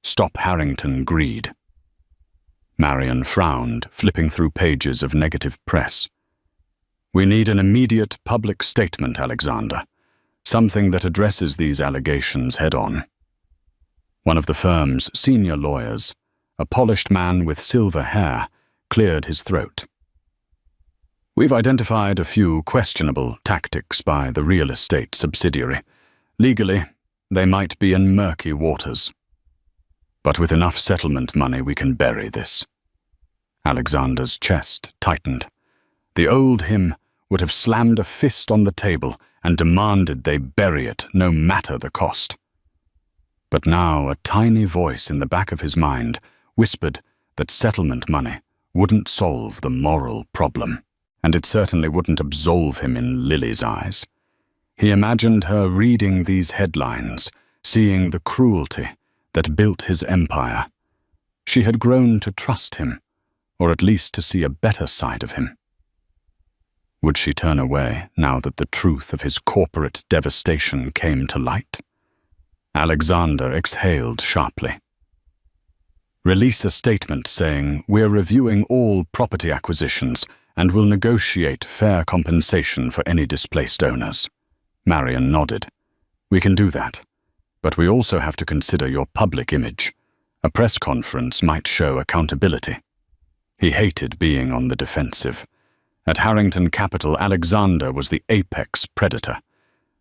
"Stop Harrington Greed." Marion frowned, flipping through pages of negative press. "We need an immediate public statement, Alexander. Something that addresses these allegations head-on." One of the firm's senior lawyers, a polished man with silver hair, cleared his throat. "We've identified a few questionable tactics by the real estate subsidiary. Legally, they might be in murky waters. But with enough settlement money, we can bury this." Alexander's chest tightened. The old him would have slammed a fist on the table and demanded they bury it, no matter the cost. But now a tiny voice in the back of his mind whispered that settlement money wouldn't solve the moral problem, and it certainly wouldn't absolve him in Lily's eyes. He imagined her reading these headlines, seeing the cruelty that built his empire. She had grown to trust him, or at least to see a better side of him. Would she turn away now that the truth of his corporate devastation came to light? Alexander exhaled sharply. Release a statement saying, "We're reviewing all property acquisitions and will negotiate fair compensation for any displaced owners." Marion nodded. "We can do that, but we also have to consider your public image. A press conference might show accountability." He hated being on the defensive. At Harrington Capital, Alexander was the apex predator.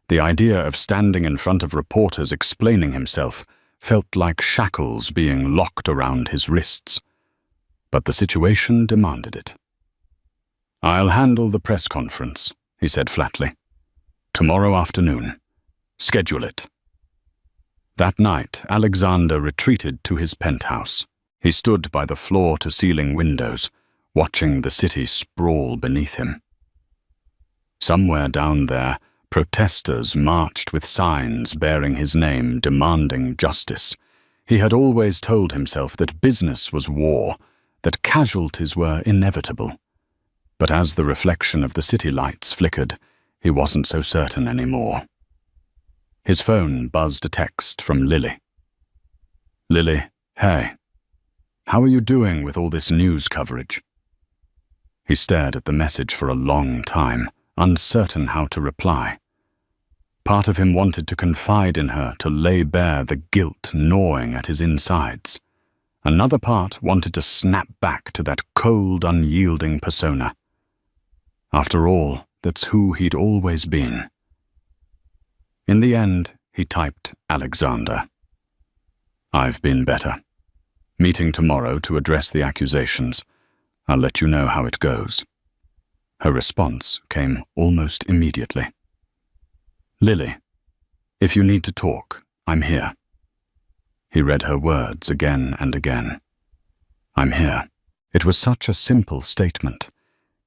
The idea of standing in front of reporters explaining himself felt like shackles being locked around his wrists. But the situation demanded it. "I'll handle the press conference," he said flatly. "Tomorrow afternoon. Schedule it." That night, Alexander retreated to his penthouse. He stood by the floor-to-ceiling windows, watching the city sprawl beneath him. Somewhere down there, protesters marched with signs bearing his name, demanding justice. He had always told himself that business was war, that casualties were inevitable. But as the reflection of the city lights flickered, he wasn't so certain anymore. His phone buzzed a text from Lily. "Lily, hey. How are you doing with all this news coverage?" He stared at the message for a long time, uncertain how to reply. Part of him wanted to confide in her, to lay bare the guilt gnawing at his insides. Another part wanted to snap back to that cold, unyielding persona. After all, that's who he'd always been. In the end, he typed Alexander. "I've been better. Meeting tomorrow to address the accusations. I'll let you know how it goes." Her response came almost immediately. "Lily, if you need to talk, I'm here." He read her words again and again. "I'm here." It was such a simple statement,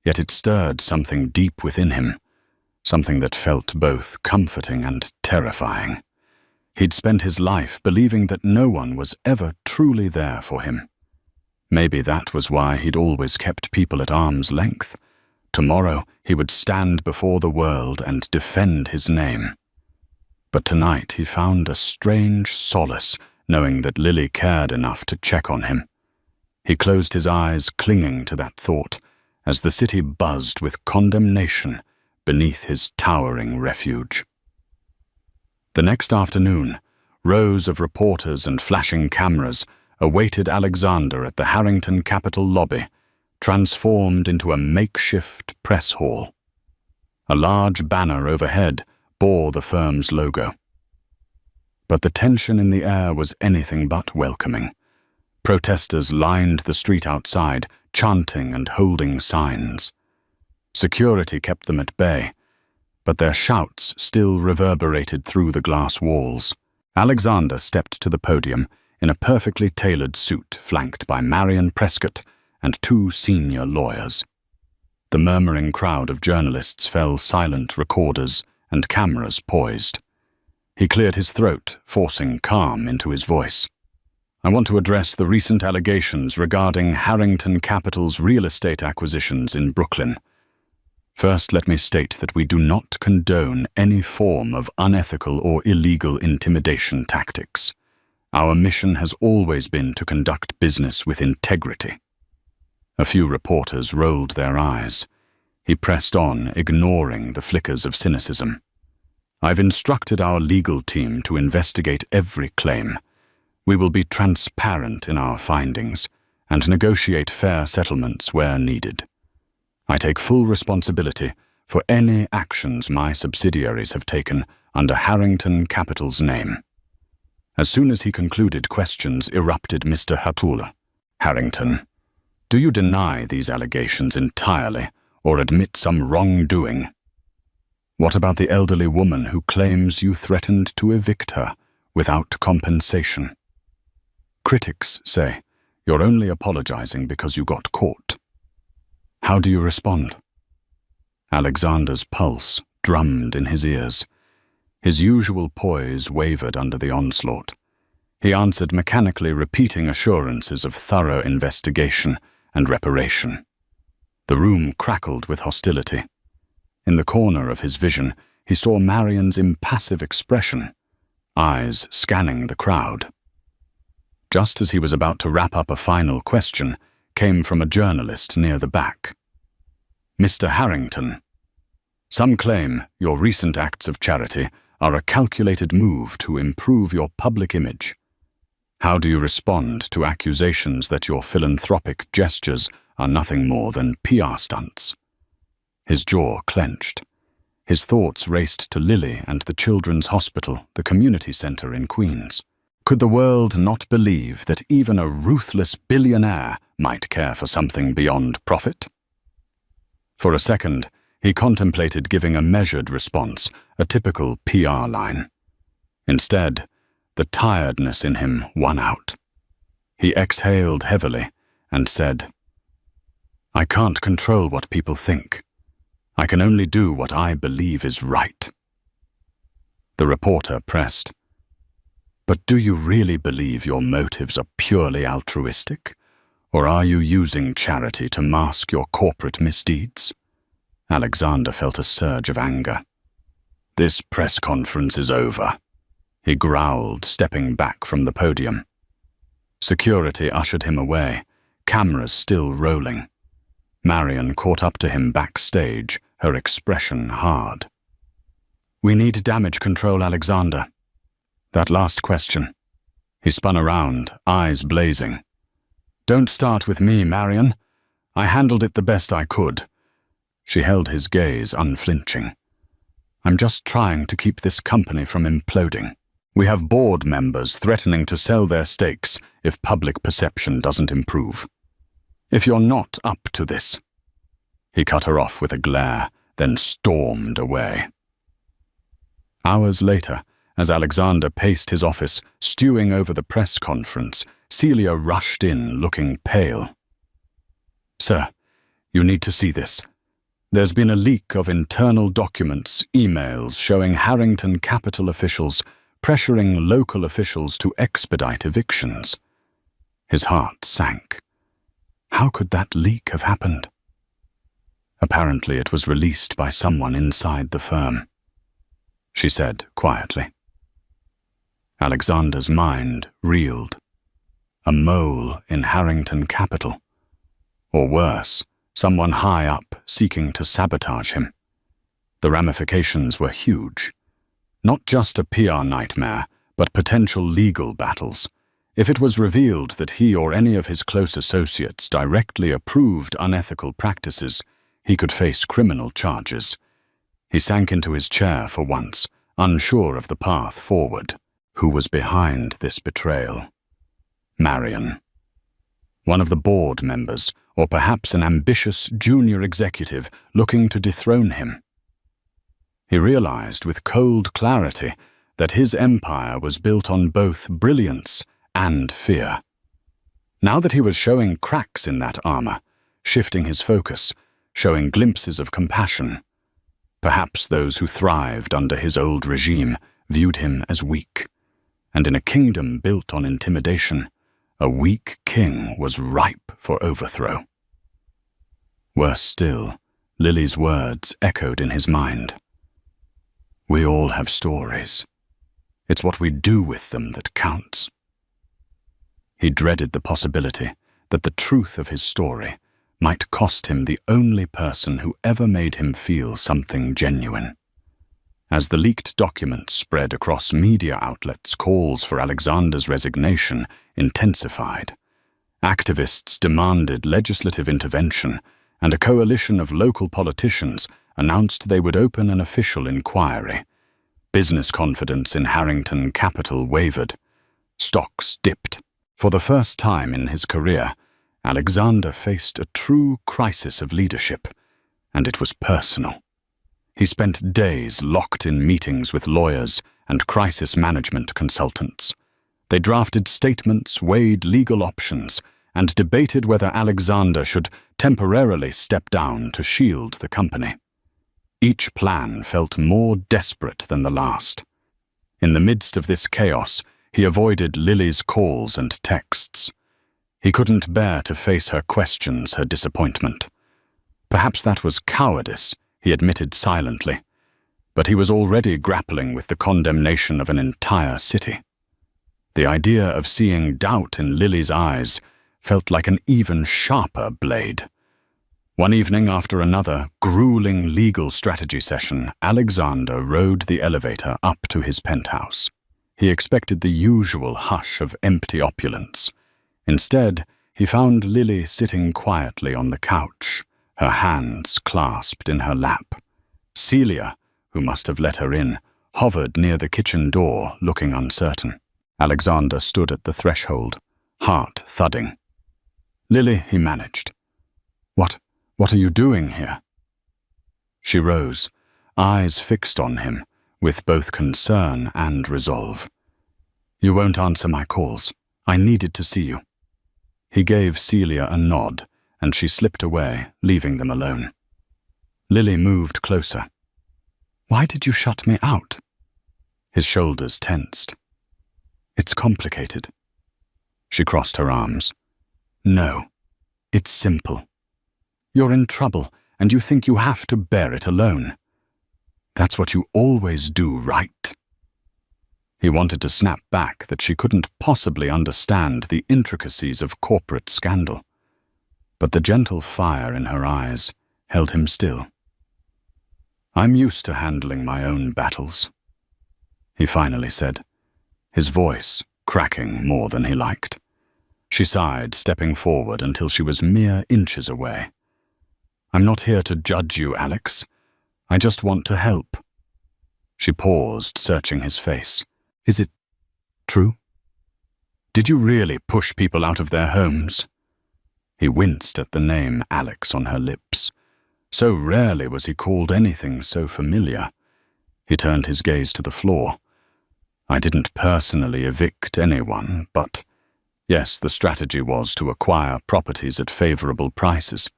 yet it stirred something deep within him, something that felt both comforting and terrifying. He'd spent his life believing that no one was ever truly there for him. Maybe that was why he'd always kept people at arm's length. Tomorrow he would stand before the world and defend his name. But tonight he found a strange solace knowing that Lily cared enough to check on him. He closed his eyes, clinging to that thought, as the city buzzed with condemnation beneath his towering refuge. The next afternoon, rows of reporters and flashing cameras awaited Alexander at the Harrington Capital lobby, transformed into a makeshift press hall. A large banner overhead bore the firm's logo. But the tension in the air was anything but welcoming. Protesters lined the street outside, chanting and holding signs. Security kept them at bay, but their shouts still reverberated through the glass walls. Alexander stepped to the podium in a perfectly tailored suit flanked by Marion Prescott and two senior lawyers. The murmuring crowd of journalists fell silent, recorders and cameras poised. He cleared his throat, forcing calm into his voice. "I want to address the recent allegations regarding Harrington Capital's real estate acquisitions in Brooklyn. First, let me state that we do not condone any form of unethical or illegal intimidation tactics. Our mission has always been to conduct business with integrity." A few reporters rolled their eyes. He pressed on, ignoring the flickers of cynicism. "I've instructed our legal team to investigate every claim. We will be transparent in our findings and negotiate fair settlements where needed. I take full responsibility for any actions my subsidiaries have taken under Harrington Capital's name." As soon as he concluded, questions erupted. "Mr. Hatul, Harrington, do you deny these allegations entirely, or admit some wrongdoing. What about the elderly woman who claims you threatened to evict her without compensation? Critics say you're only apologizing because you got caught. How do you respond? Alexander's pulse drummed in his ears. His usual poise wavered under the onslaught. He answered mechanically, repeating assurances of thorough investigation and reparation. The room crackled with hostility. In the corner of his vision, he saw Marion's impassive expression, eyes scanning the crowd. Just as he was about to wrap up a final question, came from a journalist near the back. Mr. Harrington, some claim your recent acts of charity are a calculated move to improve your public image. How do you respond to accusations that your philanthropic gestures are nothing more than PR stunts? His jaw clenched. His thoughts raced to Lily and the Children's Hospital, the community center in Queens. Could the world not believe that even a ruthless billionaire might care for something beyond profit? For a second, he contemplated giving a measured response, a typical PR line. Instead, the tiredness in him won out. He exhaled heavily and said, "I can't control what people think. I can only do what I believe is right." The reporter pressed, "But do you really believe your motives are purely altruistic? Or are you using charity to mask your corporate misdeeds?" Alexander felt a surge of anger. "This press conference is over," he growled, stepping back from the podium. Security ushered him away, cameras still rolling. Marion caught up to him backstage, her expression hard. "We need damage control, Alexander." That last question. He spun around, eyes blazing. "Don't start with me, Marion. I handled it the best I could." She held his gaze unflinching. "I'm just trying to keep this company from imploding. We have board members threatening to sell their stakes if public perception doesn't improve. If you're not up to this..." He cut her off with a glare, then stormed away. Hours later, as Alexander paced his office, stewing over the press conference, Celia rushed in, looking pale. "Sir, you need to see this. There's been a leak of internal documents, emails showing Harrington Capital officials pressuring local officials to expedite evictions." His heart sank. How could that leak have happened? Apparently it was released by someone inside the firm, she said quietly. Alexander's mind reeled. A mole in Harrington Capital. Or worse, someone high up seeking to sabotage him. The ramifications were huge. Not just a PR nightmare, but potential legal battles. If it was revealed that he or any of his close associates directly approved unethical practices, he could face criminal charges. He sank into his chair for once, unsure of the path forward. Who was behind this betrayal? Marion. One of the board members, or perhaps an ambitious junior executive looking to dethrone him. He realized with cold clarity that his empire was built on both brilliance and fear. Now that he was showing cracks in that armor, shifting his focus, showing glimpses of compassion, perhaps those who thrived under his old regime viewed him as weak, and in a kingdom built on intimidation, a weak king was ripe for overthrow. Worse still, Lily's words echoed in his mind. "We all have stories. It's what we do with them that counts." He dreaded the possibility that the truth of his story might cost him the only person who ever made him feel something genuine. As the leaked documents spread across media outlets, calls for Alexander's resignation intensified. Activists demanded legislative intervention, and a coalition of local politicians announced they would open an official inquiry. Business confidence in Harrington Capital wavered. Stocks dipped. For the first time in his career, Alexander faced a true crisis of leadership. and it was personal. He spent days locked in meetings with lawyers and crisis management consultants. They drafted statements, weighed legal options, and debated whether Alexander should temporarily step down to shield the company. Each plan felt more desperate than the last. In the midst of this chaos, he avoided Lily's calls and texts. He couldn't bear to face her questions, her disappointment. Perhaps that was cowardice, he admitted silently, but he was already grappling with the condemnation of an entire city. The idea of seeing doubt in Lily's eyes felt like an even sharper blade. One evening after another grueling legal strategy session, Alexander rode the elevator up to his penthouse. He expected the usual hush of empty opulence. Instead, he found Lily sitting quietly on the couch, her hands clasped in her lap. Celia, who must have let her in, hovered near the kitchen door, looking uncertain. Alexander stood at the threshold, heart thudding. "Lily," he managed. What are you doing here?" She rose, eyes fixed on him, with both concern and resolve. "You won't answer my calls. I needed to see you." He gave Celia a nod, and she slipped away, leaving them alone. Lily moved closer. "Why did you shut me out?" His shoulders tensed. "It's complicated." She crossed her arms. "No, it's simple. You're in trouble, and you think you have to bear it alone. That's what you always do, right?" He wanted to snap back that she couldn't possibly understand the intricacies of corporate scandal, but the gentle fire in her eyes held him still. "I'm used to handling my own battles," he finally said, his voice cracking more than he liked. She sighed, stepping forward until she was mere inches away. "I'm not here to judge you, Alex. I just want to help." She paused, searching his face. "Is it true? Did you really push people out of their homes?" He winced at the name Alex on her lips. So rarely was he called anything so familiar. He turned his gaze to the floor. "I didn't personally evict anyone, but yes, the strategy was to acquire properties at favorable prices.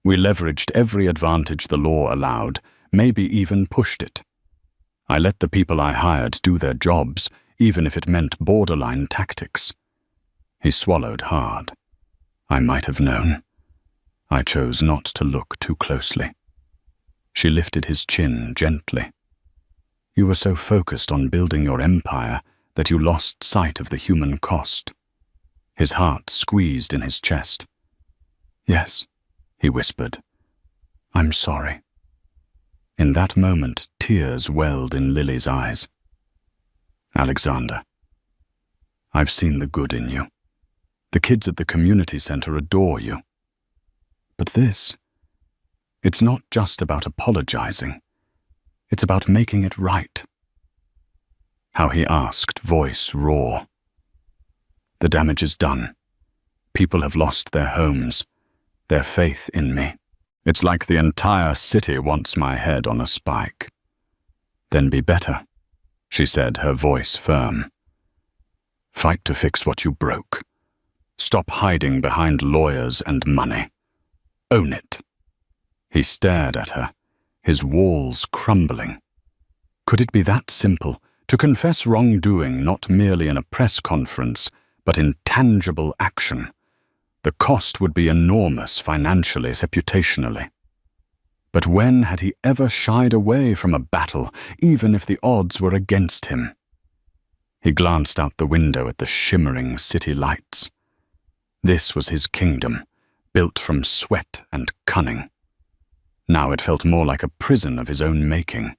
We leveraged every advantage the law allowed, maybe even pushed it. I let the people I hired do their jobs, even if it meant borderline tactics." He swallowed hard. "I might have known. I chose not to look too closely." She lifted his chin gently. "You were so focused on building your empire that you lost sight of the human cost." His heart squeezed in his chest. "Yes," he whispered. "I'm sorry." In that moment, tears welled in Lily's eyes. "Alexander, I've seen the good in you. The kids at the community center adore you. But it's not just about apologizing. It's about making it right." How he asked, voice raw. "The damage is done. People have lost their homes, their faith in me. It's like the entire city wants my head on a spike." "Then be better," she said, her voice firm. "Fight to fix what you broke. Stop hiding behind lawyers and money. Own it." He stared at her, his walls crumbling. Could it be that simple, to confess wrongdoing not merely in a press conference, but in tangible action? The cost would be enormous financially, reputationally. But when had he ever shied away from a battle, even if the odds were against him? He glanced out the window at the shimmering city lights. This was his kingdom, built from sweat and cunning. Now it felt more like a prison of his own making.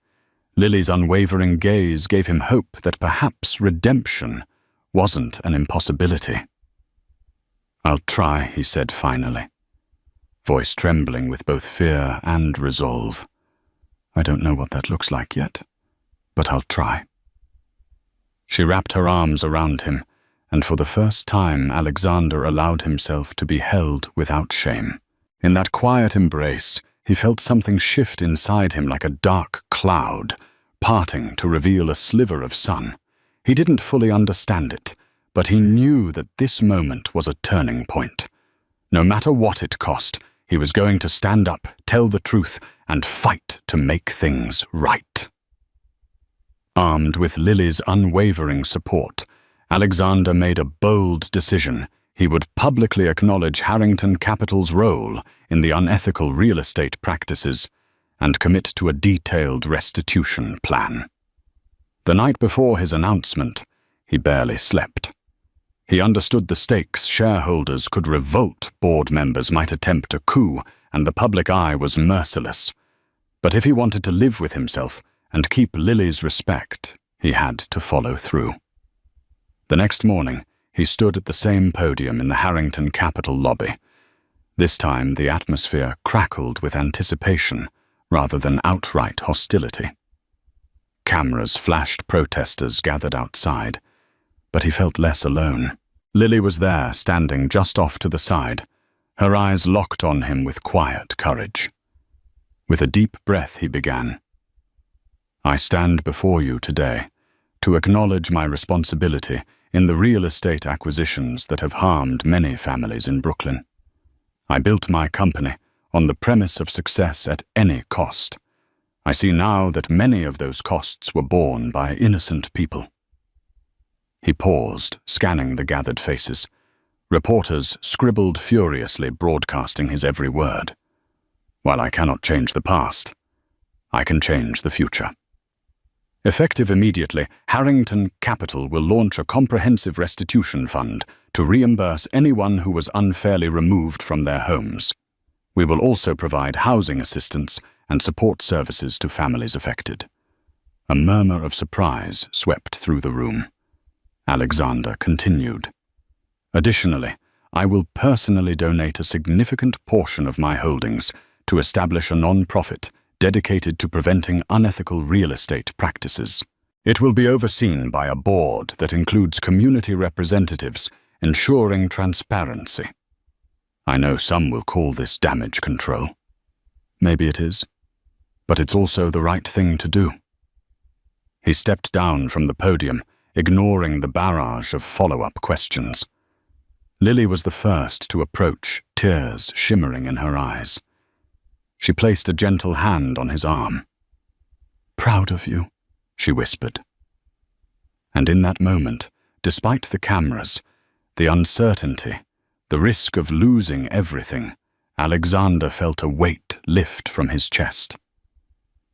Lily's unwavering gaze gave him hope that perhaps redemption wasn't an impossibility. "I'll try," he said finally, voice trembling with both fear and resolve. "I don't know what that looks like yet, but I'll try." She wrapped her arms around him, and for the first time Alexander allowed himself to be held without shame. In that quiet embrace, He felt something shift inside him like a dark cloud, parting to reveal a sliver of sun. He didn't fully understand it, but he knew that this moment was a turning point. No matter what it cost, he was going to stand up, tell the truth, and fight to make things right. Armed with Lily's unwavering support, Alexander made a bold decision. He would publicly acknowledge Harrington Capital's role in the unethical real estate practices and commit to a detailed restitution plan. The night before his announcement, he barely slept. He understood the stakes. Shareholders could revolt, board members might attempt a coup, and the public eye was merciless. But if he wanted to live with himself and keep Lily's respect, he had to follow through. The next morning, he stood at the same podium in the Harrington Capital lobby. This time, the atmosphere crackled with anticipation rather than outright hostility. Cameras flashed, protesters gathered outside, but he felt less alone. Lily was there, standing just off to the side, her eyes locked on him with quiet courage. With a deep breath, he began. "I stand before you today to acknowledge my responsibility in the real estate acquisitions that have harmed many families in Brooklyn. I built my company on the premise of success at any cost. I see now that many of those costs were borne by innocent people." He paused, scanning the gathered faces. Reporters scribbled furiously, broadcasting his every word. "While I cannot change the past, I can change the future." Effective immediately, Harrington Capital will launch a comprehensive restitution fund to reimburse anyone who was unfairly removed from their homes. We will also provide housing assistance and support services to families affected. A murmur of surprise swept through the room. Alexander continued. "Additionally, I will personally donate a significant portion of my holdings to establish a non-profit dedicated to preventing unethical real estate practices. It will be overseen by a board that includes community representatives, ensuring transparency. I know some will call this damage control. Maybe it is, but it's also the right thing to do." He stepped down from the podium, ignoring the barrage of follow-up questions. Lily was the first to approach, tears shimmering in her eyes. She placed a gentle hand on his arm. "Proud of you," she whispered. And in that moment, despite the cameras, the uncertainty, the risk of losing everything, Alexander felt a weight lift from his chest.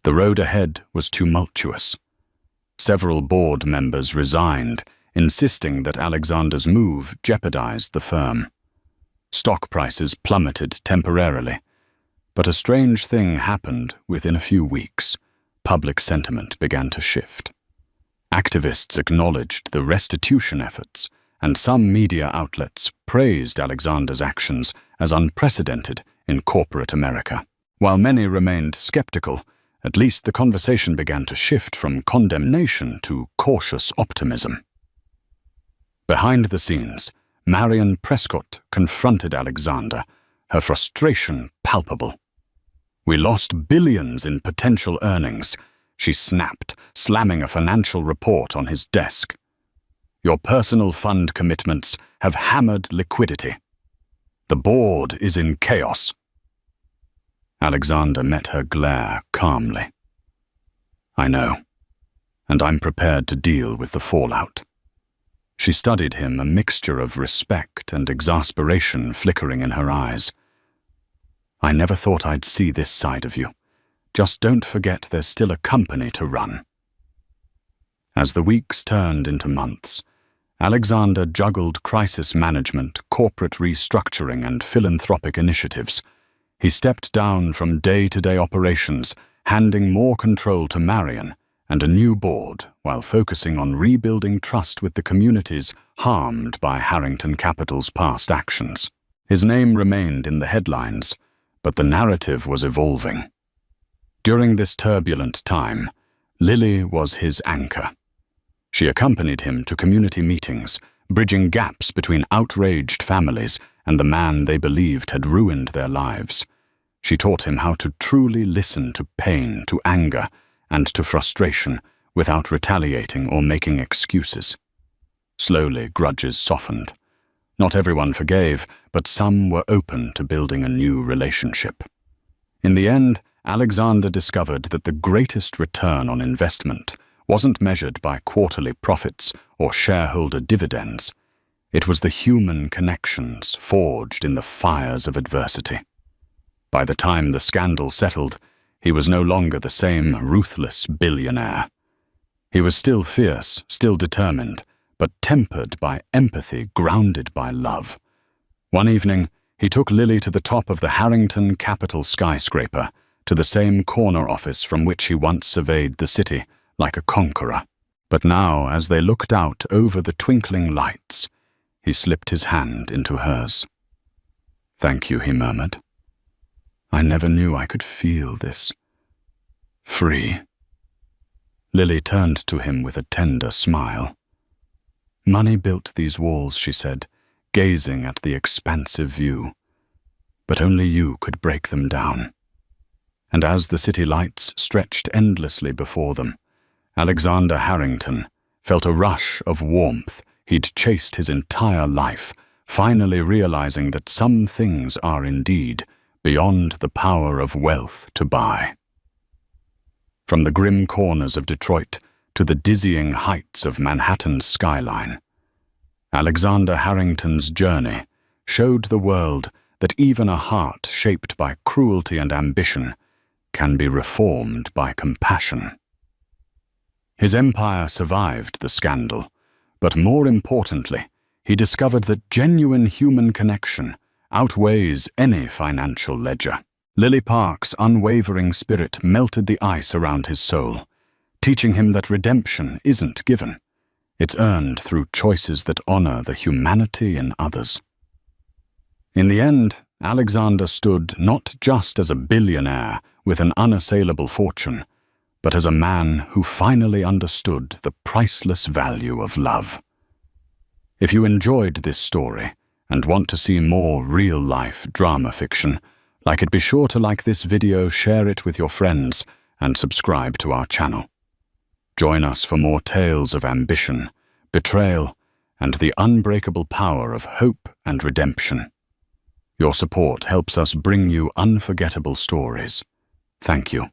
The road ahead was tumultuous. Several board members resigned, insisting that Alexander's move jeopardized the firm. Stock prices plummeted temporarily, but a strange thing happened within a few weeks. Public sentiment began to shift. Activists acknowledged the restitution efforts, and some media outlets praised Alexander's actions as unprecedented in corporate America. While many remained skeptical, at least the conversation began to shift from condemnation to cautious optimism. Behind the scenes, Marion Prescott confronted Alexander, her frustration palpable. "We lost billions in potential earnings," she snapped, slamming a financial report on his desk. "Your personal fund commitments have hammered liquidity. The board is in chaos." Alexander met her glare calmly. "I know, and I'm prepared to deal with the fallout." She studied him, a mixture of respect and exasperation flickering in her eyes. "I never thought I'd see this side of you. Just don't forget there's still a company to run." As the weeks turned into months, Alexander juggled crisis management, corporate restructuring, and philanthropic initiatives. He stepped down from day-to-day operations, handing more control to Marion and a new board, while focusing on rebuilding trust with the communities harmed by Harrington Capital's past actions. His name remained in the headlines, but the narrative was evolving. During this turbulent time, Lily was his anchor. She accompanied him to community meetings, bridging gaps between outraged families and the man they believed had ruined their lives. She taught him how to truly listen to pain, to anger, and to frustration without retaliating or making excuses. Slowly, grudges softened. Not everyone forgave, but some were open to building a new relationship. In the end, Alexander discovered that the greatest return on investment wasn't measured by quarterly profits or shareholder dividends. It was the human connections forged in the fires of adversity. By the time the scandal settled, he was no longer the same ruthless billionaire. He was still fierce, still determined, but tempered by empathy, grounded by love. One evening, he took Lily to the top of the Harrington Capital skyscraper, to the same corner office from which he once surveyed the city like a conqueror. But now, as they looked out over the twinkling lights, he slipped his hand into hers. "Thank you," he murmured. "I never knew I could feel this. Free." Lily turned to him with a tender smile. "Money built these walls," she said, gazing at the expansive view. "But only you could break them down." And as the city lights stretched endlessly before them, Alexander Harrington felt a rush of warmth he'd chased his entire life, finally realizing that some things are indeed beyond the power of wealth to buy. From the grim corners of Detroit to the dizzying heights of Manhattan's skyline, Alexander Harrington's journey showed the world that even a heart shaped by cruelty and ambition can be reformed by compassion. His empire survived the scandal, but more importantly, he discovered that genuine human connection outweighs any financial ledger. Lily Park's unwavering spirit melted the ice around his soul, teaching him that redemption isn't given. It's earned through choices that honor the humanity in others. In the end, Alexander stood not just as a billionaire with an unassailable fortune, but as a man who finally understood the priceless value of love. If you enjoyed this story and want to see more real-life drama fiction, be sure to like this video, share it with your friends, and subscribe to our channel. Join us for more tales of ambition, betrayal, and the unbreakable power of hope and redemption. Your support helps us bring you unforgettable stories. Thank you.